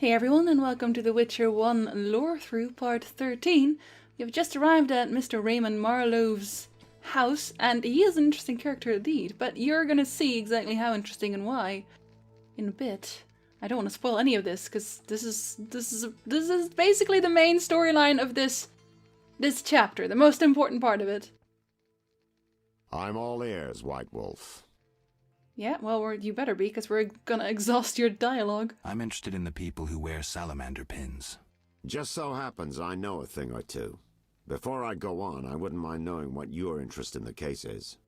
Hey everyone, and welcome to The Witcher 1 Lorethrough Part 13. We have just arrived at Mr. Raymond Marlowe's house, and he is an interesting character indeed, but you're gonna see exactly how interesting and why in a bit. I don't want to spoil any of this, because this is basically the main storyline of this chapter, the most important part of it. I'm all ears, White Wolf. Yeah, well, you better be, because we're gonna exhaust your dialogue. I'm interested in the people who wear salamander pins. Just so happens I know a thing or two. Before I go on, I wouldn't mind knowing what your interest in the case is.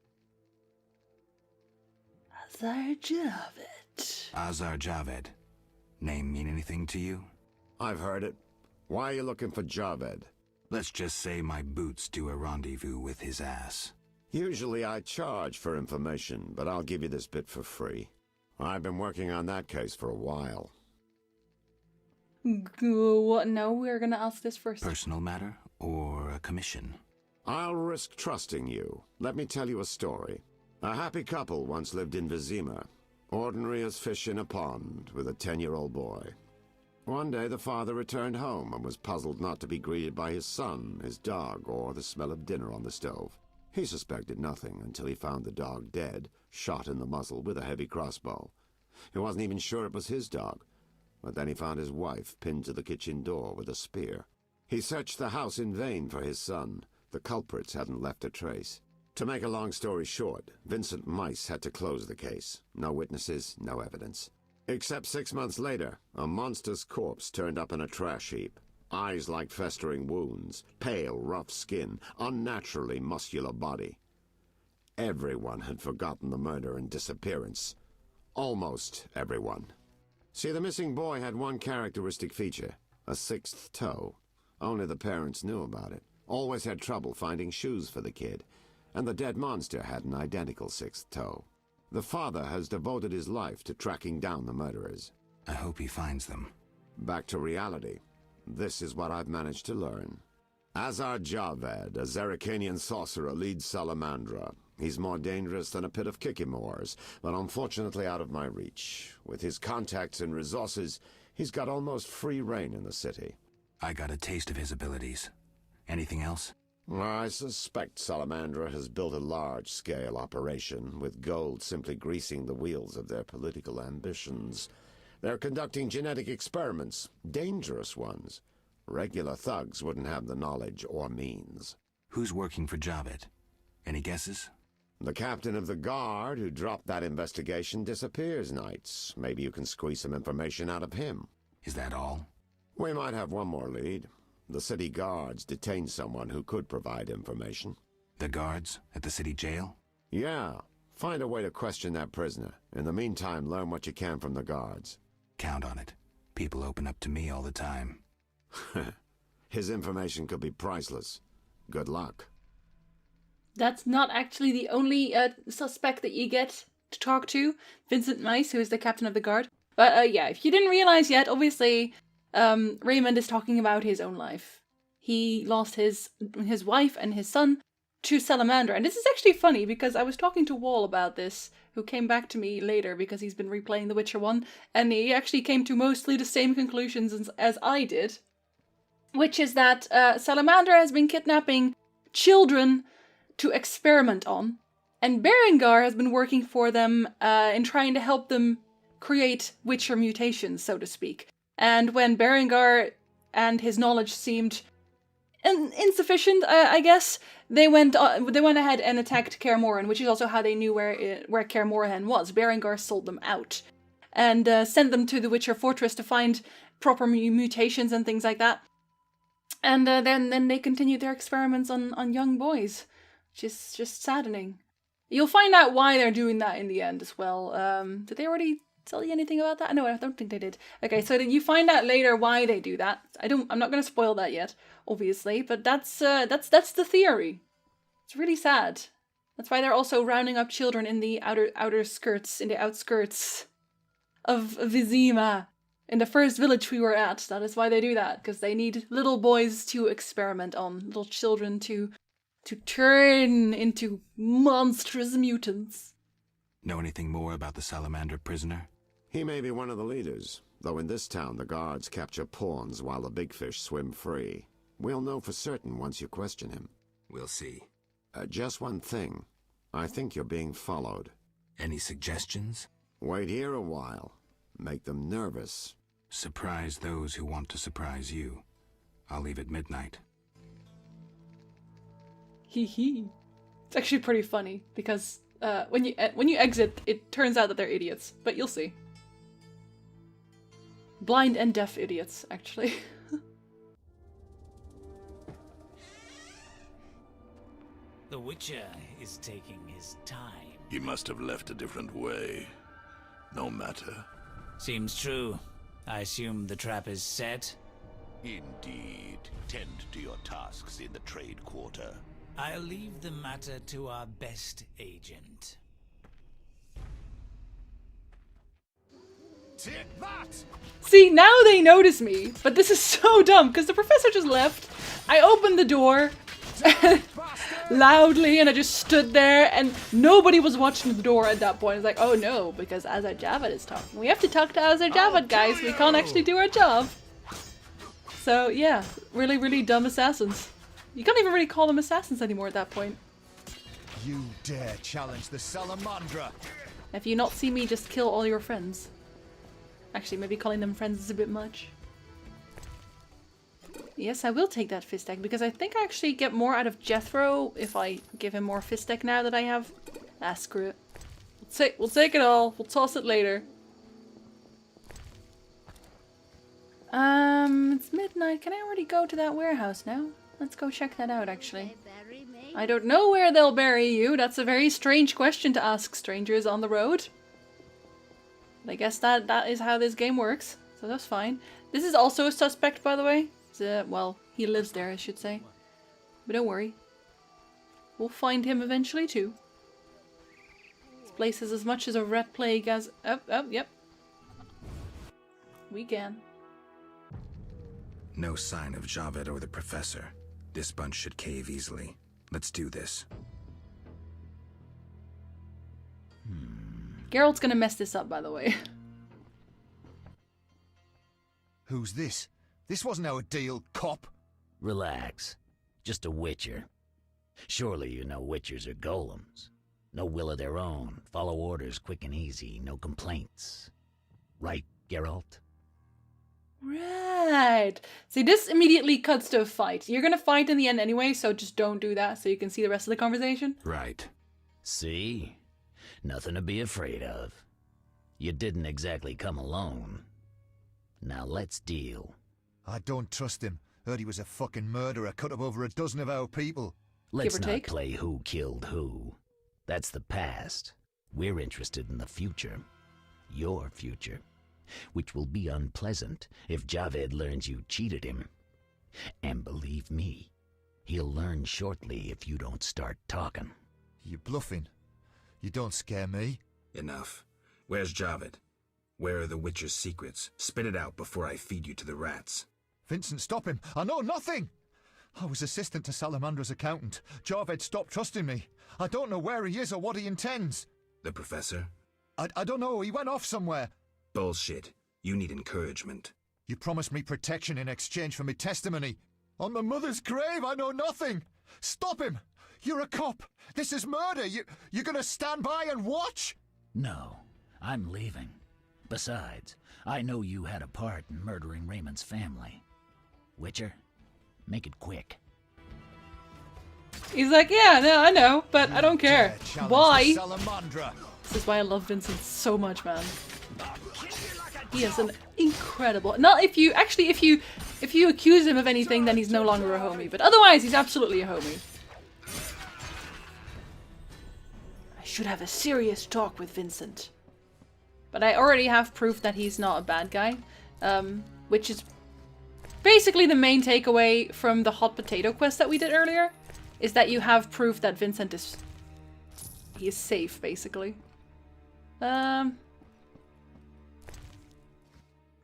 Azar Javed. Azar Javed. Name mean anything to you? I've heard it. Why are you looking for Javed? Let's just say my boots do a rendezvous with his ass. Usually I charge for information, but I'll give you this bit for free. I've been working on that case for a while. What? No, we're gonna ask this first. Personal matter or a commission? I'll risk trusting you. Let me tell you a story. A happy couple once lived in Vizima, ordinary as fish in a pond, with a 10-year-old boy. One day the father returned home and was puzzled not to be greeted by his son, his dog, or the smell of dinner on the stove. He suspected nothing until he found the dog dead, shot in the muzzle with a heavy crossbow. He wasn't even sure it was his dog, but then he found his wife pinned to the kitchen door with a spear. He searched the house in vain for his son. The culprits hadn't left a trace. To make a long story short, Vincent Mice had to close the case. No witnesses, no evidence. Except 6 months later, a monster's corpse turned up in a trash heap. Eyes like festering wounds, pale, rough skin, unnaturally muscular body. Everyone had forgotten the murder and disappearance. Almost everyone. See, the missing boy had one characteristic feature, a sixth toe. Only the parents knew about it. Always had trouble finding shoes for the kid. And the dead monster had an identical sixth toe. The father has devoted his life to tracking down the murderers. I hope he finds them. Back to reality. This is what I've managed to learn. Azar Javed, a Zerrikanian sorcerer, leads Salamandra. He's more dangerous than a pit of Kikimores, but unfortunately out of my reach. With his contacts and resources, he's got almost free reign in the city. I got a taste of his abilities. Anything else? I suspect Salamandra has built a large-scale operation, with gold simply greasing the wheels of their political ambitions. They're conducting genetic experiments, dangerous ones. Regular thugs wouldn't have the knowledge or means. Who's working for Javed? Any guesses? The captain of the guard who dropped that investigation disappears nights. Maybe you can squeeze some information out of him. Is that all? We might have one more lead. The city guards detained someone who could provide information. The guards at the city jail? Yeah. Find a way to question that prisoner. In the meantime, learn what you can from the guards. Count on it. People open up to me all the time. His information could be priceless. Good luck. That's not actually the only suspect that you get to talk to. Vincent Mice, who is the captain of the guard. But yeah, if you didn't realize yet, obviously Raymond is talking about his own life. He lost his wife and his son to Salamander. And this is actually funny because I was talking to Wall about this, who came back to me later because he's been replaying The Witcher 1, and he actually came to mostly the same conclusions as I did, which is that Salamander has been kidnapping children to experiment on, and Berengar has been working for them in trying to help them create Witcher mutations, so to speak. And when Berengar and his knowledge seemed insufficient, I guess, they went ahead and attacked Kaer Morhen, which is also how they knew where Kaer Morhen was. Berengar sold them out and sent them to the Witcher Fortress to find proper mutations and things like that. And then they continued their experiments on young boys, which is just saddening. You'll find out why they're doing that in the end as well. Did they already tell you anything about that? No, I don't think they did. Okay, so you find out later why they do that. I'm not going to spoil that yet, obviously, but that's the theory. It's really sad. That's why they're also rounding up children in the outskirts of Vizima. In the first village we were at, that is why they do that, because they need little boys to experiment on, little children to turn into monstrous mutants. Know anything more about the Salamander prisoner? He may be one of the leaders. Though in this town the guards capture pawns while the big fish swim free. We'll know for certain once you question him. We'll see. Just one thing. I think you're being followed. Any suggestions? Wait here a while. Make them nervous. Surprise those who want to surprise you. I'll leave at midnight. Hee hee. It's actually pretty funny, because when you exit, it turns out that they're idiots. But you'll see. Blind and deaf idiots, actually. The Witcher is taking his time. He must have left a different way. No matter. Seems true. I assume the trap is set? Indeed. Tend to your tasks in the trade quarter. I'll leave the matter to our best agent. Take that! See, now they notice me, but this is so dumb, because the professor just left. I opened the door loudly, and I just stood there, and nobody was watching the door at that point. It's like, oh no, because Azar-Javad is talking. We have to talk to Azar-Javad, guys. We can't actually do our job. So, yeah, really, really dumb assassins. You can't even really call them assassins anymore at that point. You dare challenge the Salamandra? If you not see me, just kill all your friends. Actually, maybe calling them friends is a bit much. Yes, I will take that fist deck, because I think I actually get more out of Jethro if I give him more fist deck now that I have. Ah, screw it. We'll take it all. We'll toss it later. It's midnight. Can I already go to that warehouse now? Let's go check that out, actually. I don't know where they'll bury you. That's a very strange question to ask strangers on the road. But I guess that is how this game works. So that's fine. This is also a suspect, by the way. Well, he lives there, I should say. But don't worry. We'll find him eventually, too. This place is as much as a rat plague as... Oh, yep. We can. No sign of Javed or the Professor. This bunch should cave easily. Let's do this. Geralt's gonna mess this up, by the way. Who's this? This wasn't our deal, cop. Relax. Just a Witcher. Surely you know Witchers are golems. No will of their own. Follow orders quick and easy. No complaints. Right, Geralt? Right. See, this immediately cuts to a fight. You're gonna fight in the end anyway, so just don't do that so you can see the rest of the conversation. Right. See? Nothing to be afraid of. You didn't exactly come alone. Now let's deal. I don't trust him. Heard he was a fucking murderer, cut up over a dozen of our people. Let's or not take. play who killed who. That's the past. We're interested in the future. Your future. Which will be unpleasant if Javed learns you cheated him. And believe me, he'll learn shortly if you don't start talking. You bluffing? You don't scare me. Enough. Where's Javed? Where are the Witcher's secrets? Spit it out before I feed you to the rats. Vincent, stop him. I know nothing. I was assistant to Salamandra's accountant. Javed stopped trusting me. I don't know where he is or what he intends. The Professor? I don't know. He went off somewhere. Bullshit. You need encouragement. You promised me protection in exchange for my testimony. On my mother's grave, I know nothing. Stop him. You're a cop. This is murder. You're gonna stand by and watch? No, I'm leaving. Besides, I know you had a part in murdering Raymond's family. Witcher, make it quick. He's like, yeah, no, I know, but I don't care. Why? Salamandra. This is why I love Vincent so much, man. He is an incredible... Not if you... Actually, if you accuse him of anything, then he's no longer a homie. But otherwise, he's absolutely a homie. I should have a serious talk with Vincent. But I already have proof that he's not a bad guy. Which is basically the main takeaway from the hot potato quest that we did earlier. Is that you have proof that Vincent is... He is safe, basically.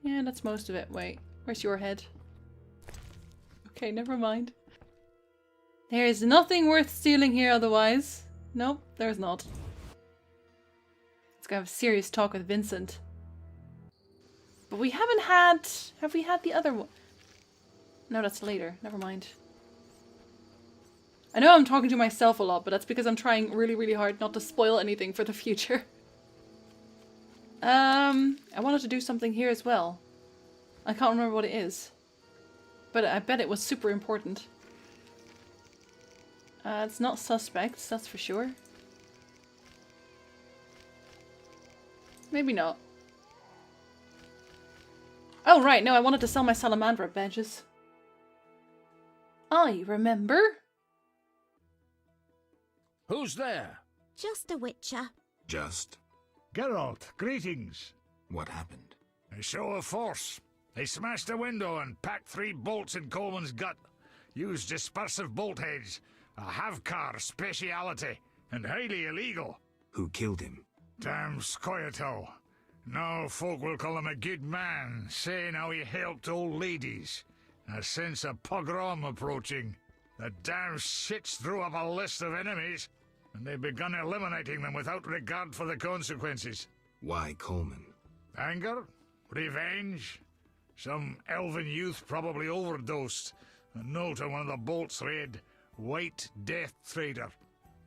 Yeah, that's most of it. Wait, where's your head? Okay, never mind. There is nothing worth stealing here otherwise. Nope, there's not. Let's go have a serious talk with Vincent. But we haven't had... Have we had the other one? No, that's later. Never mind. I know I'm talking to myself a lot, but that's because I'm trying really, really hard not to spoil anything for the future. I wanted to do something here as well. I can't remember what it is. But I bet it was super important. It's not suspects, that's for sure. Maybe not. Oh right, no, I wanted to sell my Salamandra badges. I remember. Who's there? Just a witcher. Just? Geralt, greetings. What happened? A show of force. They smashed a window and packed 3 bolts in Coleman's gut. Used dispersive bolt heads. A Havkar speciality. And highly illegal. Who killed him? Damn Scoia'tael. Now folk will call him a good man, saying how he helped old ladies. A sense of pogrom approaching. The damn shits threw up a list of enemies, and they've begun eliminating them without regard for the consequences. Why Coleman? Anger? Revenge? Some elven youth probably overdosed. A note on one of the bolts read, White Death Trader.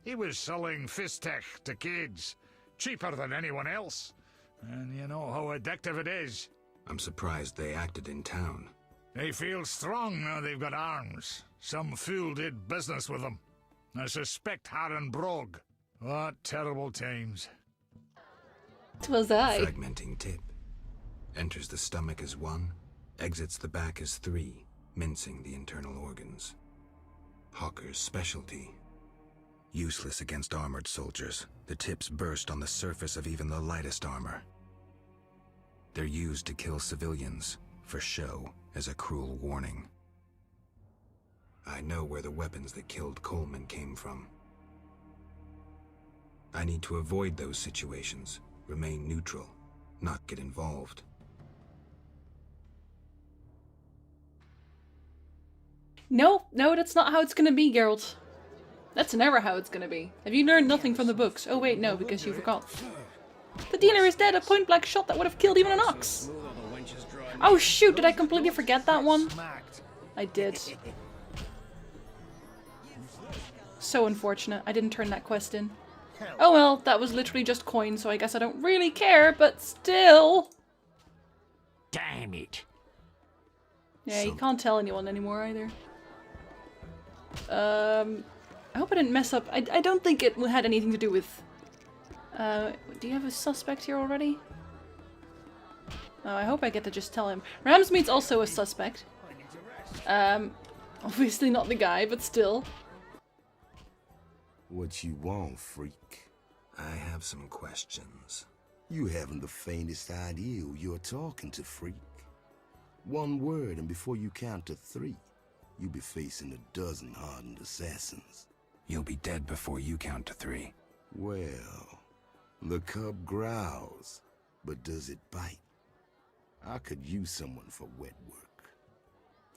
He was selling Fistech to kids. Cheaper than anyone else. And you know how addictive it is. I'm surprised they acted in town. They feel strong now they've got arms. Some fool did business with them. I suspect Harren Brog. What terrible times. Twas I. Fragmenting tip. Enters the stomach as 1, exits the back as 3, mincing the internal organs. Hawker's specialty. Useless against armored soldiers. The tips burst on the surface of even the lightest armor. They're used to kill civilians, for show, as a cruel warning. I know where the weapons that killed Coleman came from. I need to avoid those situations, remain neutral, not get involved. No, that's not how it's gonna be, Geralt. That's never how it's gonna be. Have you learned nothing from the books? Oh wait, no, because you forgot. The dealer is dead, a point-blank shot that would have killed even an ox. Oh shoot, did I completely forget that one? I did. So unfortunate, I didn't turn that quest in. Oh well, that was literally just coin, so I guess I don't really care, but still. Damn it. Yeah, you can't tell anyone anymore either. I hope I didn't mess up. I don't think it had anything to do with... do you have a suspect here already? Oh, I hope I get to just tell him. Ramsmead's also a suspect. Obviously not the guy, but still. What you want, freak? I have some questions. You haven't the faintest idea who you're talking to, freak. One word, and before you count to 3, you'll be facing a dozen hardened assassins. You'll be dead before you count to 3. Well, the cub growls, but does it bite? I could use someone for wet work.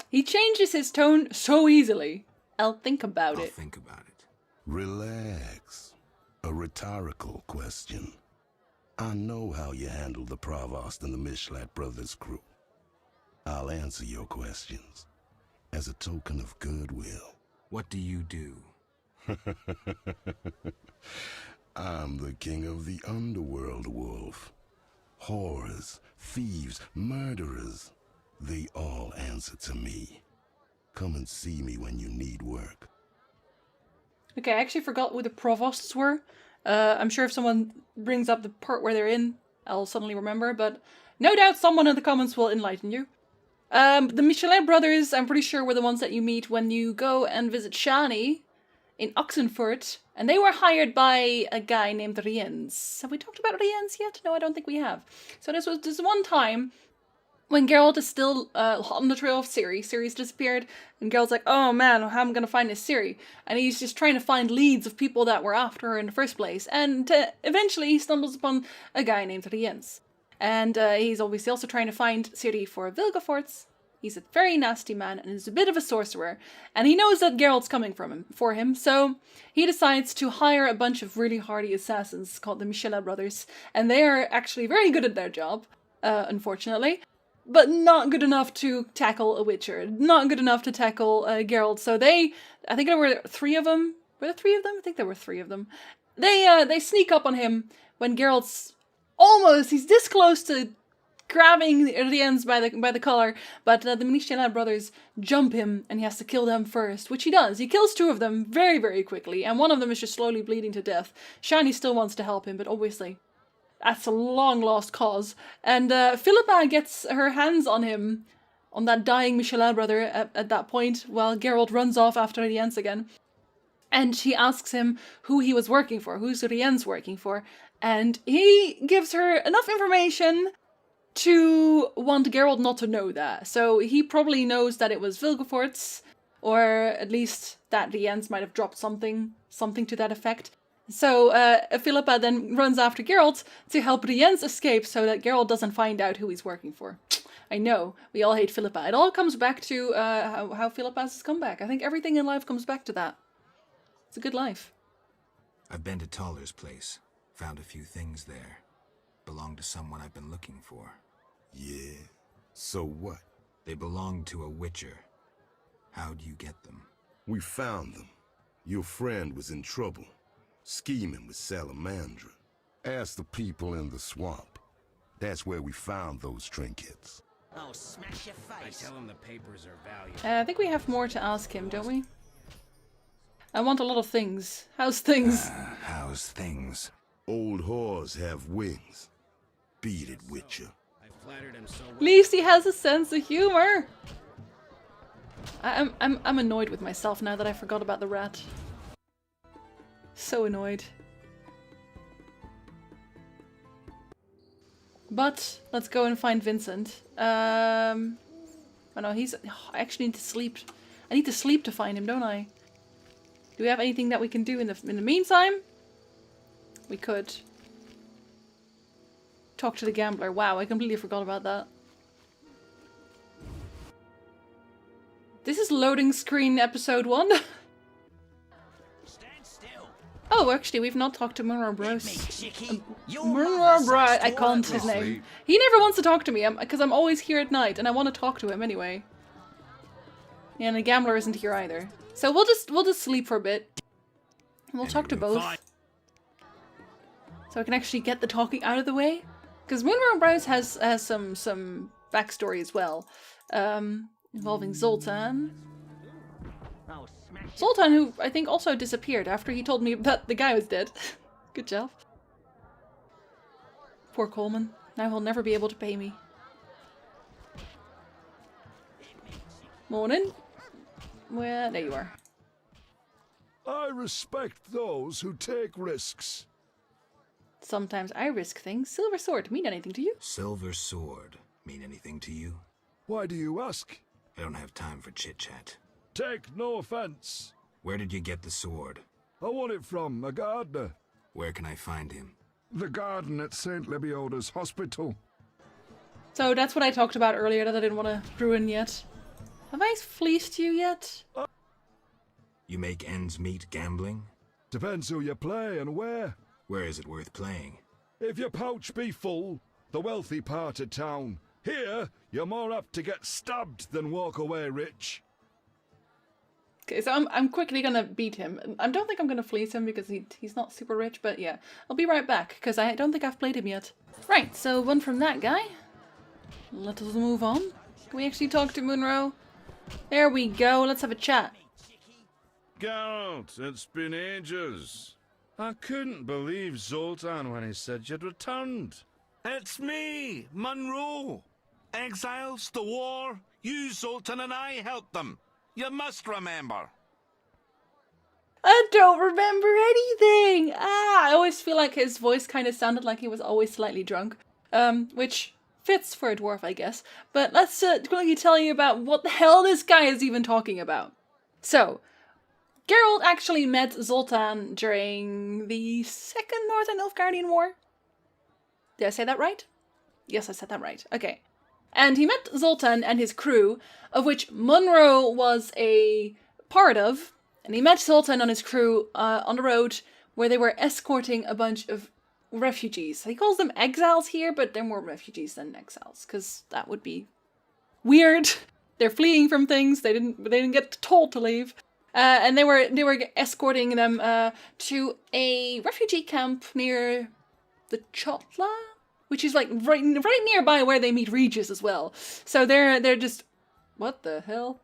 He changes his tone so easily. I'll think about I'll it. think about it. Relax. A rhetorical question. I know how you handle the Provost and the Mishlat brothers' crew. I'll answer your questions as a token of goodwill. What do you do? I'm the king of the underworld, Wolf. Whores, thieves, murderers, they all answer to me. Come and see me when you need work. Okay, I actually forgot who the provosts were. I'm sure if someone brings up the part where they're in, I'll suddenly remember, but no doubt someone in the comments will enlighten you. The Michelin brothers, I'm pretty sure, were the ones that you meet when you go and visit Shani in Oxenfurt, and they were hired by a guy named Riens. Have we talked about Riens yet? No, I don't think we have. So this was this one time when Geralt is still hot on the trail of Ciri. Ciri's disappeared, and Geralt's like, oh man, how am I going to find this Ciri? And he's just trying to find leads of people that were after her in the first place, and eventually he stumbles upon a guy named Riens. And he's obviously also trying to find Ciri for Vilgefortz. He's a very nasty man and is a bit of a sorcerer. And he knows that Geralt's coming for him. So he decides to hire a bunch of really hardy assassins called the Michelin brothers. And they are actually very good at their job, unfortunately. but not good enough to tackle a Witcher. Not good enough to tackle Geralt. So I think there were 3 of them. Were there 3 of them? I think there were 3 of them. They sneak up on him when Geralt's he's this close to grabbing the ends by the collar, but the Michelin brothers jump him and he has to kill them first, which he does. He kills 2 of them very, very quickly, and one of them is just slowly bleeding to death. Shani still wants to help him, but obviously that's a long lost cause. And Philippa gets her hands on him, on that dying Michelin brother at that point, while Geralt runs off after the ends again. And she asks him who he was working for, who's Rien's working for, and he gives her enough information to want Geralt not to know that. So he probably knows that it was Vilgefortz, or at least that the Ents might have dropped something to that effect. So Philippa then runs after Geralt to help the Ents escape so that Geralt doesn't find out who he's working for. I know, we all hate Philippa. It all comes back to how Philippa has come back. I think everything in life comes back to that. It's a good life. I've been to Taller's place, found a few things there. Belong to someone I've been looking for. Yeah? So what? They belong to a Witcher. How'd you get them? We found them. Your friend was in trouble, scheming with Salamandra. Ask the people in the swamp. That's where we found those trinkets. Oh, smash your face. I tell him the papers are valuable. I think we have more to ask him, don't we? I want a lot of things. How's things? How's things? Old whores have wings. Beat it, Witcher. Flattered him so well. At least he has a sense of humor. I'm annoyed with myself now that I forgot about the rat. So annoyed. But let's go and find Vincent. Oh no, I actually need to sleep. I need to sleep to find him, don't I? Do we have anything that we can do in the meantime? We could talk to the gambler. Wow, I completely forgot about that. This is loading screen episode 1. Stand still. Oh, actually, we've not talked to Munro Bros. Munro Bros. I can't his name. He never wants to talk to me because I'm always here at night and I want to talk to him anyway. Yeah, and the gambler isn't here either. So we'll just sleep for a bit. And we'll talk to both. So I can actually get the talking out of the way. Because Munro Bros has some backstory as well. Involving Zoltan. Zoltan, who I think also disappeared after he told me that the guy was dead. Good job. Poor Coleman. Now he'll never be able to pay me. Morning. Well, there you are. I respect those who take risks. Sometimes I risk things. Silver sword mean anything to you? Silver sword mean anything to you? Why do you ask? I don't have time for chit-chat. Take no offense. Where did you get the sword? I want it from a gardener. Where can I find him? The garden at St. Lebioda's hospital. So that's what I talked about earlier that I didn't want to ruin yet. Have I fleeced you yet? You make ends meet gambling? Depends who you play and where. Where is it worth playing? If your pouch be full, the wealthy part of town. Here, you're more apt to get stabbed than walk away rich. Okay, so I'm quickly gonna beat him. I don't think I'm gonna fleece him because he's not super rich, but yeah. I'll be right back, because I don't think I've played him yet. Right, so one from that guy. Let us move on. Can we actually talk to Munro? There we go, let's have a chat. Geralt, it's been ages. I couldn't believe Zoltan when he said you'd returned. It's me, Monroe. Exiles, the war. You, Zoltan, and I helped them. You must remember. I don't remember anything! I always feel like his voice kind of sounded like he was always slightly drunk. Which fits for a dwarf, I guess. But let's quickly tell you about what the hell this guy is even talking about. So, Geralt actually met Zoltan during the Second Northern Nilfgaardian War. Did I say that right? Yes, I said that right. Okay. And he met Zoltan and his crew, of which Munro was a part of. And he met Zoltan and his crew on the road where they were escorting a bunch of refugees. He calls them exiles here, but they're more refugees than exiles, because that would be weird. They're fleeing from things. They didn't get told to leave. And they were escorting them to a refugee camp near the Chotla, which is like right nearby where they meet Regis as well. So they're just, what the hell?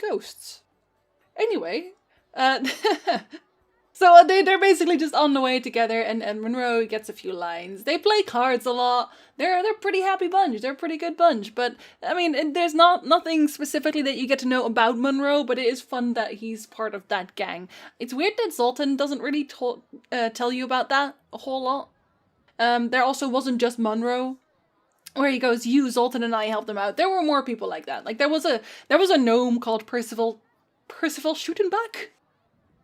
Ghosts. Anyway, so they're basically just on the way together, and Monroe gets a few lines. They play cards a lot. They're a pretty happy bunch. They're a pretty good bunch. But I mean, there's nothing specifically that you get to know about Monroe, but it is fun that he's part of that gang. It's weird that Zoltan doesn't really tell you about that a whole lot. There also wasn't just Monroe, where he goes, "You, Zoltan, and I helped them out." There were more people like that. Like there was a gnome called Percival Schuttenbach.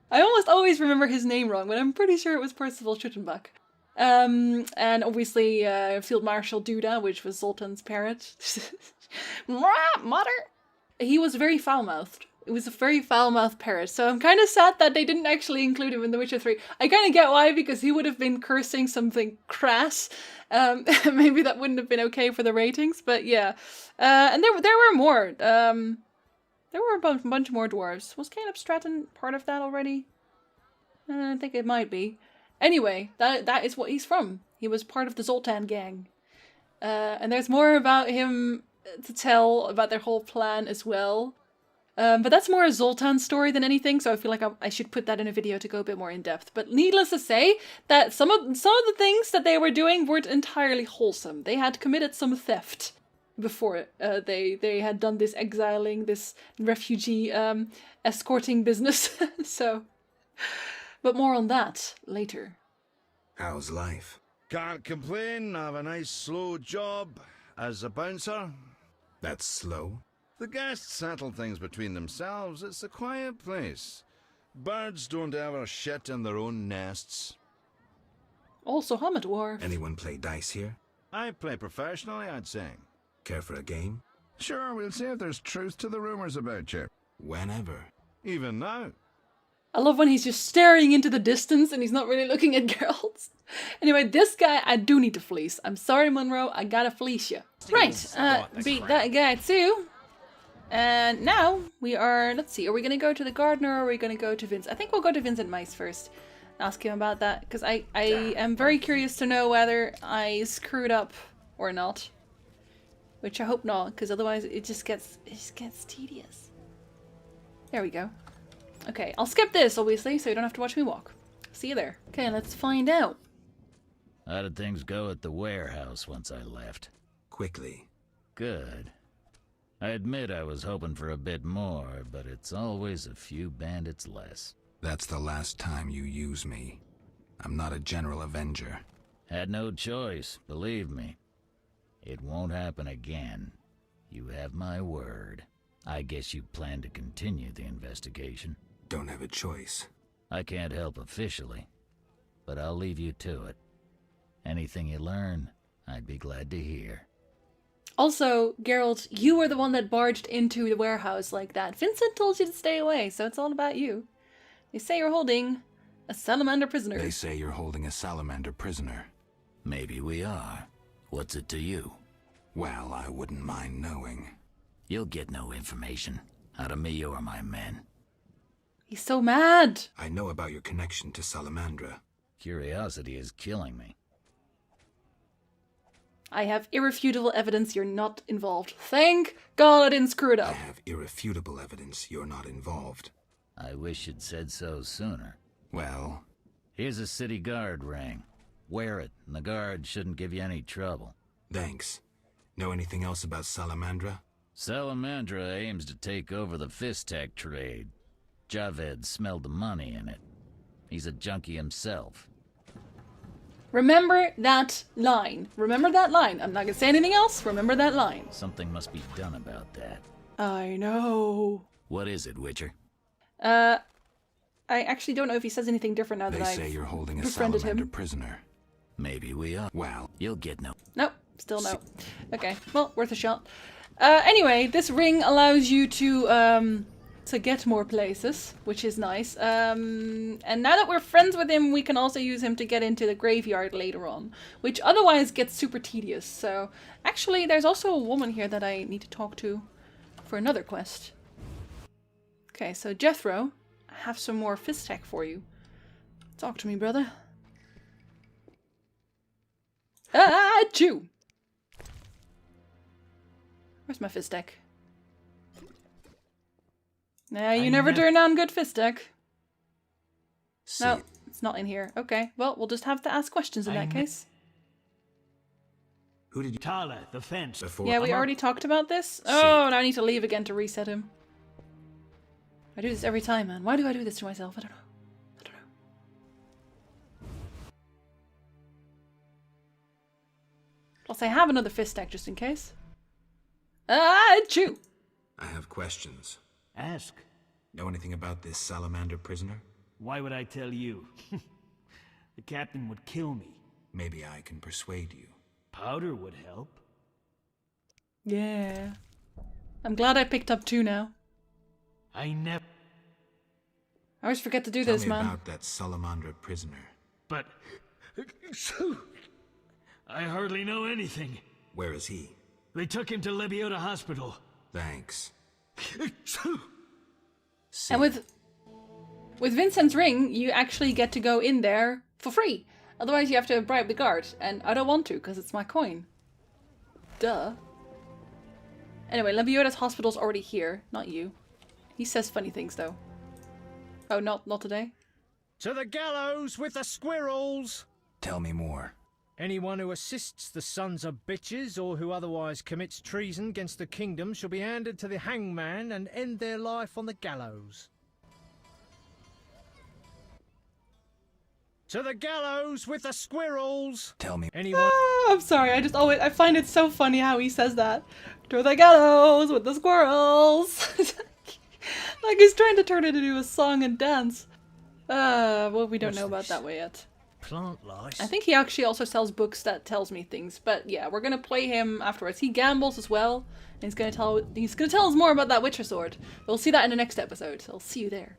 I almost always remember his name wrong, but I'm pretty sure it was Percival Schuttenbach. And obviously Field Marshal Duda, which was Zoltan's parrot. Mother! He was very foul-mouthed. It was a very foul-mouthed parrot, so I'm kind of sad that they didn't actually include him in The Witcher 3. I kind of get why, because he would have been cursing something crass. Maybe that wouldn't have been okay for the ratings, but yeah. And there were more. There were a bunch more dwarves. Was Caleb Stratton part of that already? I think it might be. Anyway, that is what he's from. He was part of the Zoltan gang. And there's more about him to tell, about their whole plan as well. But that's more a Zoltan story than anything, so I feel like I should put that in a video to go a bit more in depth. But needless to say, that some of the things that they were doing weren't entirely wholesome. They had committed some theft before they had done this exiling, this refugee escorting business. So, but more on that later. How's life? Can't complain. I have a nice slow job as a bouncer. That's slow. The guests settle things between themselves. It's a quiet place. Birds don't ever shit in their own nests. Also, I'm a dwarf. Anyone play dice here? I play professionally, I'd say. Care for a game? Sure, we'll see if there's truth to the rumors about you. Whenever. Even now. I love when he's just staring into the distance and he's not really looking at girls. Anyway, this guy I do need to fleece. I'm sorry, Monroe, I gotta fleece you. Right, beat that guy too. And now we are, let's see, are we gonna go to the gardener or are we gonna go to Vince? I think we'll go to Vincent Mice first. Ask him about that, because I am very curious to know whether I screwed up or not. Which I hope not, because otherwise it just gets tedious. There we go. Okay, I'll skip this, obviously, so you don't have to watch me walk. See you there. Okay, let's find out. How did things go at the warehouse once I left? Quickly. Good. I admit I was hoping for a bit more, but it's always a few bandits less. That's the last time you use me. I'm not a general avenger. Had no choice, believe me. It won't happen again. You have my word. I guess you plan to continue the investigation. Don't have a choice. I can't help officially, but I'll leave you to it. Anything you learn, I'd be glad to hear. Also, Geralt, you were the one that barged into the warehouse like that. Vincent told you to stay away, so it's all about you. They say you're holding a salamander prisoner. They say you're holding a salamander prisoner. Maybe we are. What's it to you? Well, I wouldn't mind knowing. You'll get no information out of me or my men. He's so mad. I know about your connection to Salamandra. Curiosity is killing me. I have irrefutable evidence you're not involved. Thank God I didn't screw it up. I have irrefutable evidence you're not involved. I wish you'd said so sooner. Well... Here's a city guard ring. Wear it, and the guard shouldn't give you any trouble. Thanks. Know anything else about Salamandra? Salamandra aims to take over the Fistek trade. Javed smelled the money in it. He's a junkie himself. Remember that line. Remember that line. I'm not gonna say anything else. Remember that line. Something must be done about that. I know. What is it, Witcher? I actually don't know if he says anything different now that I've They say you're holding a befriended salamander him. prisoner. Maybe we are. Well, you'll get no. Nope. Still no. Okay. Well, worth a shot. Anyway, this ring allows you to to get more places, which is nice. And now that we're friends with him, we can also use him to get into the graveyard later on, which otherwise gets super tedious. So actually, there's also a woman here that I need to talk to for another quest. Okay, so Jethro, I have some more fist tech for you. Talk to me, brother. Ah, Jew! Where's my fist tech? Nah, you never turn down good fist tech. No, it's not in here. Okay, well, we'll just have to ask questions in that case. Who did you... Tala, the fence. Yeah, we already talked about this. Oh, now I need to leave again to reset him. I do this every time, man. Why do I do this to myself? I don't know. Plus, I have another fist deck just in case. Chew! I have questions. Ask. Know anything about this salamander prisoner? Why would I tell you? The captain would kill me. Maybe I can persuade you. Powder would help. Yeah. I'm glad I picked up 2 now. I never... I always forget to do Tell this, me man. about that salamander prisoner. But... I hardly know anything. Where is he? They took him to Lebiota Hospital. Thanks. And with Vincent's ring, you actually get to go in there for free. Otherwise, you have to bribe the guard, and I don't want to because it's my coin. Duh. Anyway, Lebioda's hospital's already here, not you. He says funny things though. Oh, not today. To the gallows with the squirrels! Tell me more. Anyone who assists the sons of bitches or who otherwise commits treason against the kingdom shall be handed to the hangman and end their life on the gallows. To the gallows with the squirrels! Tell me. Anyone... I'm sorry, I find it so funny how he says that. To the gallows with the squirrels! Like he's trying to turn it into a song and dance. Well, we don't know about that way yet. Plant lice. I think he actually also sells books that tells me things, but yeah, we're gonna play him afterwards. He gambles as well, and he's gonna tell us more about that Witcher sword. We'll see that in the next episode, so I'll see you there.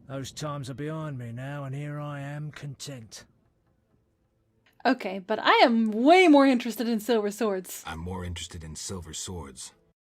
Those times are behind me now, and here I am, content. Okay, but I am way more interested in silver swords. I'm more interested in silver swords.